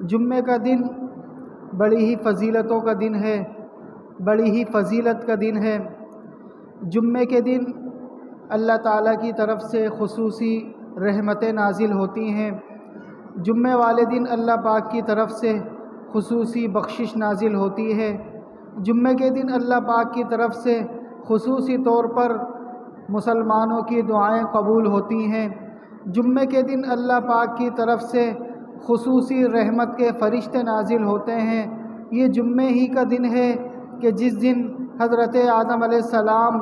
جمعے کا دن بڑی ہی فضیلتوں کا دن ہے، بڑی ہی فضیلت کا دن ہے۔ جمعے کے دن اللہ تعالیٰ کی طرف سے خصوصی رحمتیں نازل ہوتی ہیں۔ جمعے والے دن اللہ پاک کی طرف سے خصوصی بخشش نازل ہوتی ہے۔ جمعے کے دن اللہ پاک کی طرف سے خصوصی طور پر مسلمانوں کی دعائیں قبول ہوتی ہیں۔ جمعے کے دن اللہ پاک کی طرف سے خصوصی رحمت کے فرشتے نازل ہوتے ہیں۔ یہ جمعے ہی کا دن ہے کہ جس دن حضرت آدم علیہ السلام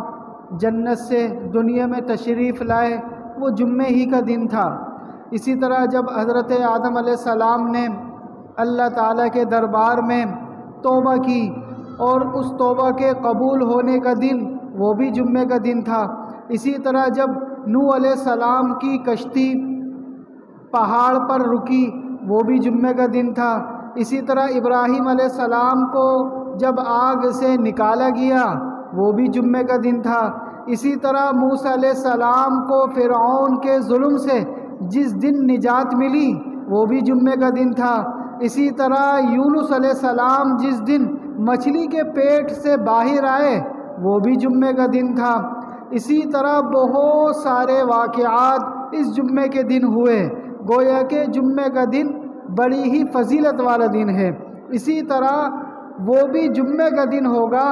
جنت سے دنیا میں تشریف لائے، وہ جمعے ہی کا دن تھا۔ اسی طرح جب حضرت آدم علیہ السلام نے اللہ تعالیٰ کے دربار میں توبہ کی اور اس توبہ کے قبول ہونے کا دن وہ بھی جمعے کا دن تھا۔ اسی طرح جب نوح علیہ السلام کی کشتی پہاڑ پر رکی، وہ بھی جمعے کا دن تھا۔ اسی طرح ابراہیم علیہ السلام کو جب آگ سے نکالا گیا، وہ بھی جمعے کا دن تھا۔ اسی طرح موسیٰ علیہ السلام کو فرعون کے ظلم سے جس دن نجات ملی، وہ بھی جمعے کا دن تھا۔ اسی طرح یونس علیہ السلام جس دن مچھلی کے پیٹ سے باہر آئے، وہ بھی جمعے کا دن تھا۔ اسی طرح بہت سارے واقعات اس جمعے کے دن ہوئے، گویا کہ جمعے کا دن بڑی ہی فضیلت والا دن ہے۔ اسی طرح وہ بھی جمعے کا دن ہوگا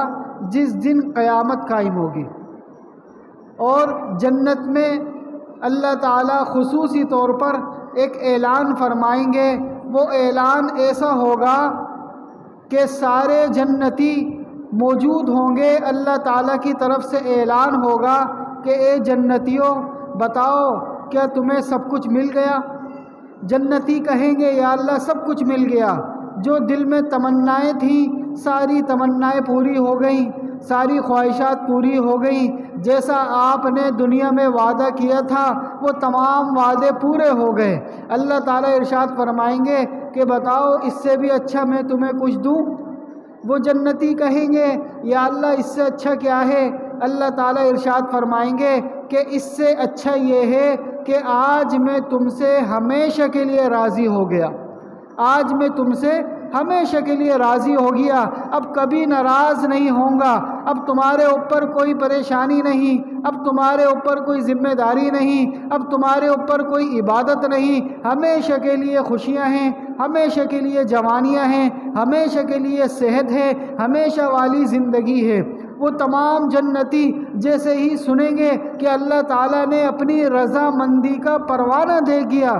جس دن قیامت قائم ہوگی، اور جنت میں اللہ تعالیٰ خصوصی طور پر ایک اعلان فرمائیں گے۔ وہ اعلان ایسا ہوگا کہ سارے جنتی موجود ہوں گے۔ اللہ تعالیٰ کی طرف سے اعلان ہوگا کہ اے جنتیوں، بتاؤ کیا تمہیں سب کچھ مل گیا؟ جنتی کہیں گے یا اللہ سب کچھ مل گیا، جو دل میں تمنائیں تھیں ساری تمنائیں پوری ہو گئیں، ساری خواہشات پوری ہو گئیں، جیسا آپ نے دنیا میں وعدہ کیا تھا وہ تمام وعدے پورے ہو گئے۔ اللہ تعالیٰ ارشاد فرمائیں گے کہ بتاؤ اس سے بھی اچھا میں تمہیں کچھ دوں؟ وہ جنتی کہیں گے یا اللہ اس سے اچھا کیا ہے؟ اللہ تعالیٰ ارشاد فرمائیں گے کہ اس سے اچھا یہ ہے کہ آج میں تم سے ہمیشہ کے لیے راضی ہو گیا، آج میں تم سے ہمیشہ کے لیے راضی ہو گیا، اب کبھی ناراض نہیں ہوں گا، اب تمہارے اوپر کوئی پریشانی نہیں، اب تمہارے اوپر کوئی ذمہ داری نہیں، اب تمہارے اوپر کوئی عبادت نہیں، ہمیشہ کے لیے خوشیاں ہیں، ہمیشہ کے لیے جوانیاں ہیں، ہمیشہ کے لیے صحت ہے، ہمیشہ والی زندگی ہے۔ وہ تمام جنتی جیسے ہی سنیں گے کہ اللہ تعالیٰ نے اپنی رضامندی کا پروانہ دے دیا،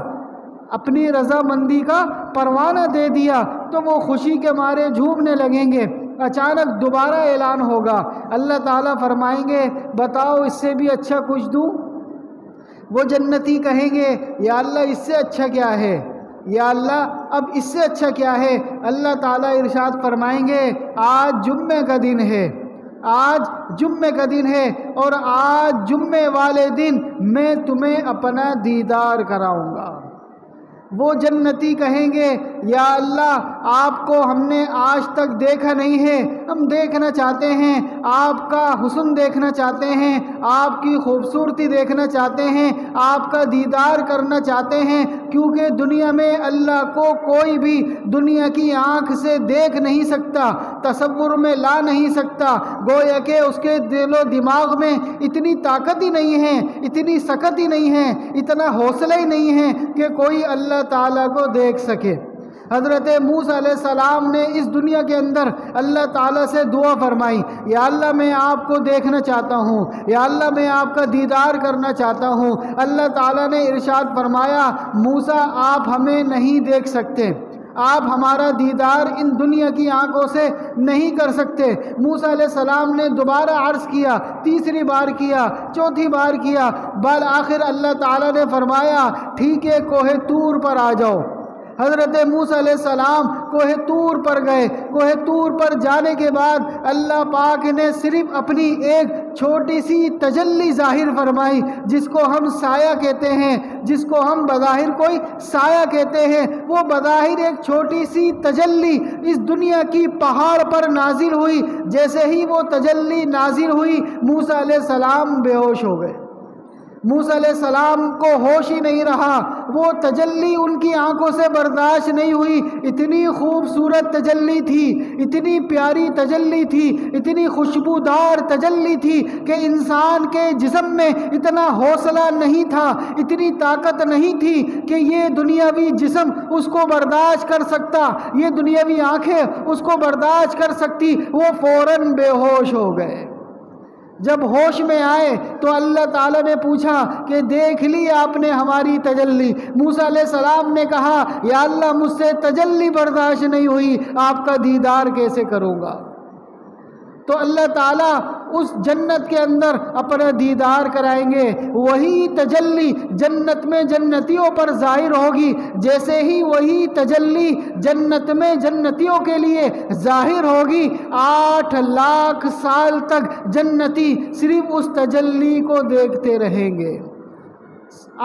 اپنی رضامندی کا پروانہ دے دیا، تو وہ خوشی کے مارے جھومنے لگیں گے۔ اچانک دوبارہ اعلان ہوگا، اللہ تعالیٰ فرمائیں گے بتاؤ اس سے بھی اچھا کچھ دوں؟ وہ جنتی کہیں گے یا اللہ اس سے اچھا کیا ہے؟ یا اللہ اب اس سے اچھا کیا ہے؟ اللہ تعالیٰ ارشاد فرمائیں گے آج جمعے کا دن ہے، آج جمعے کا دن ہے، اور آج جمعے والے دن میں تمہیں اپنا دیدار کراؤں گا۔ وہ جنتی کہیں گے یا اللہ آپ کو ہم نے آج تک دیکھا نہیں ہے، ہم دیکھنا چاہتے ہیں، آپ کا حسن دیکھنا چاہتے ہیں، آپ کی خوبصورتی دیکھنا چاہتے ہیں، آپ کا دیدار کرنا چاہتے ہیں، کیونکہ دنیا میں اللہ کو کوئی بھی دنیا کی آنکھ سے دیکھ نہیں سکتا، تصور میں لا نہیں سکتا، گویا کہ اس کے دل و دماغ میں اتنی طاقت ہی نہیں ہے، اتنی سکت ہی نہیں ہے، اتنا حوصلہ ہی نہیں ہے کہ کوئی اللہ تعالیٰ کو دیکھ سکے۔ حضرت موسیٰ علیہ السلام نے اس دنیا کے اندر اللہ تعالیٰ سے دعا فرمائی، یا اللہ میں آپ کو دیکھنا چاہتا ہوں، یا اللہ میں آپ کا دیدار کرنا چاہتا ہوں۔ اللہ تعالیٰ نے ارشاد فرمایا موسیٰ آپ ہمیں نہیں دیکھ سکتے، آپ ہمارا دیدار ان دنیا کی آنکھوں سے نہیں کر سکتے۔ موسیٰ علیہ السلام نے دوبارہ عرض کیا، تیسری بار کیا، چوتھی بار کیا، بالآخر اللہ تعالیٰ نے فرمایا ٹھیک ہے کوہ طور پر آ جاؤ۔ حضرت موسیٰ علیہ السلام کوہ طور پر گئے۔ کوہ طور پر جانے کے بعد اللہ پاک نے صرف اپنی ایک چھوٹی سی تجلی ظاہر فرمائی، جس کو ہم سایہ کہتے ہیں، جس کو ہم بظاہر کوئی سایہ کہتے ہیں، وہ بظاہر ایک چھوٹی سی تجلی اس دنیا کی پہاڑ پر نازل ہوئی۔ جیسے ہی وہ تجلی نازل ہوئی موسیٰ علیہ السلام بے ہوش ہو گئے۔ موسیٰ علیہ السلام کو ہوش ہی نہیں رہا، وہ تجلی ان کی آنکھوں سے برداشت نہیں ہوئی۔ اتنی خوبصورت تجلی تھی، اتنی پیاری تجلی تھی، اتنی خوشبودار تجلی تھی کہ انسان کے جسم میں اتنا حوصلہ نہیں تھا، اتنی طاقت نہیں تھی کہ یہ دنیاوی جسم اس کو برداشت کر سکتا، یہ دنیاوی آنکھیں اس کو برداشت کر سکتی۔ وہ فوراً بے ہوش ہو گئے۔ جب ہوش میں آئے تو اللہ تعالیٰ نے پوچھا کہ دیکھ لی آپ نے ہماری تجلی؟ موسیٰ علیہ السلام نے کہا یا اللہ مجھ سے تجلی برداشت نہیں ہوئی، آپ کا دیدار کیسے کروں گا؟ تو اللہ تعالیٰ اس جنت کے اندر اپنا دیدار کرائیں گے۔ وہی تجلی جنت میں جنتیوں پر ظاہر ہوگی، جیسے ہی وہی تجلی جنت میں جنتیوں کے لیے ظاہر ہوگی، 8 لاکھ سال تک جنتی صرف اس تجلی کو دیکھتے رہیں گے۔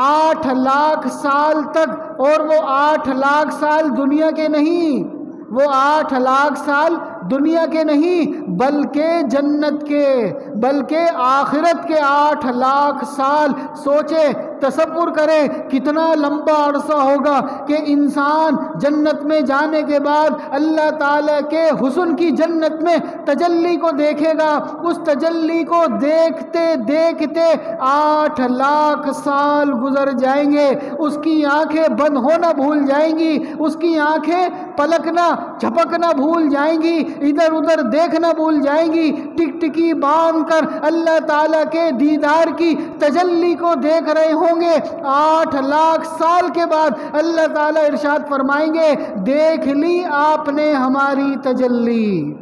8 لاکھ سال تک، اور وہ 8 لاکھ سال دنیا کے نہیں، وہ 8 لاکھ سال دنیا کے نہیں بلکہ جنت کے، بلکہ آخرت کے 8 لاکھ سال۔ سوچے، تصور کریں کتنا لمبا عرصہ ہوگا کہ انسان جنت میں جانے کے بعد اللہ تعالیٰ کے حسن کی جنت میں تجلی کو دیکھے گا۔ اس تجلی کو دیکھتے دیکھتے 8 لاکھ سال گزر جائیں گے، اس کی آنکھیں بند ہونا بھول جائیں گی، اس کی آنکھیں پلکنا جھپکنا بھول جائیں گی، ادھر ادھر دیکھنا بھول جائیں گی، ٹکٹکی باندھ کر اللہ تعالیٰ کے دیدار کی تجلی کو دیکھ رہے ہوں گے۔ 8 لاکھ سال کے بعد اللہ تعالیٰ ارشاد فرمائیں گے دیکھ لی آپ نے ہماری تجلی،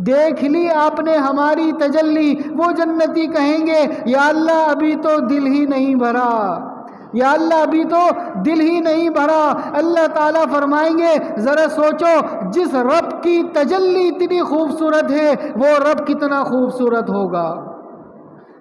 دیکھ لی آپ نے ہماری تجلی۔ وہ جنتی کہیں گے یا اللہ ابھی تو دل ہی نہیں بھرا، یا اللہ ابھی تو دل ہی نہیں بھرا۔ اللہ تعالیٰ فرمائیں گے ذرا سوچو، جس رب کی تجلی اتنی خوبصورت ہے وہ رب کتنا خوبصورت ہوگا،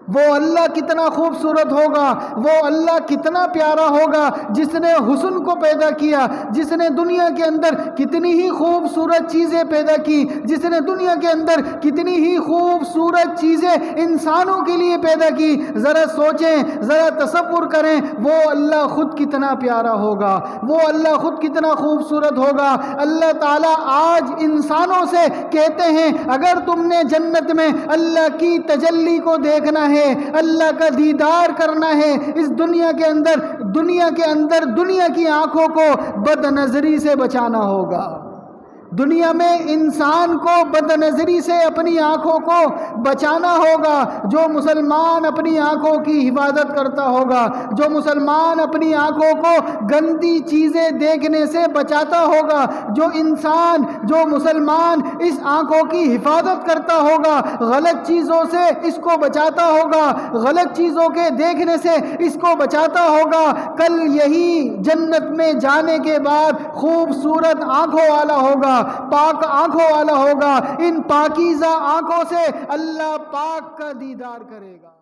وہ اللہ کتنا خوبصورت ہوگا، وہ اللہ کتنا پیارا ہوگا جس نے حسن کو پیدا کیا، جس نے دنیا کے اندر کتنی ہی خوبصورت چیزیں پیدا کی، جس نے دنیا کے اندر کتنی ہی خوبصورت چیزیں انسانوں کے لیے پیدا کی۔ ذرا سوچیں، ذرا تصور کریں، وہ اللہ خود کتنا پیارا ہوگا، وہ اللہ خود کتنا خوبصورت ہوگا۔ اللہ تعالیٰ آج انسانوں سے کہتے ہیں اگر تم نے جنت میں اللہ کی تجلی کو دیکھنا ہے، اللہ کا دیدار کرنا ہے، اس دنیا کے اندر دنیا کی آنکھوں کو بد نظری سے بچانا ہوگا۔ دنیا میں انسان کو بد نظری سے اپنی آنکھوں کو بچانا ہوگا۔ جو مسلمان اپنی آنکھوں کی حفاظت کرتا ہوگا، جو مسلمان اپنی آنکھوں کو گندی چیزیں دیکھنے سے بچاتا ہوگا، جو مسلمان اس آنکھوں کی حفاظت کرتا ہوگا، غلط چیزوں سے اس کو بچاتا ہوگا، غلط چیزوں کے دیکھنے سے اس کو بچاتا ہوگا، کل یہی جنت میں جانے کے بعد خوبصورت آنکھوں والا ہوگا، پاک آنکھوں والا ہوگا۔ ان پاکیزہ آنکھوں سے اللہ پاک کا دیدار کرے گا۔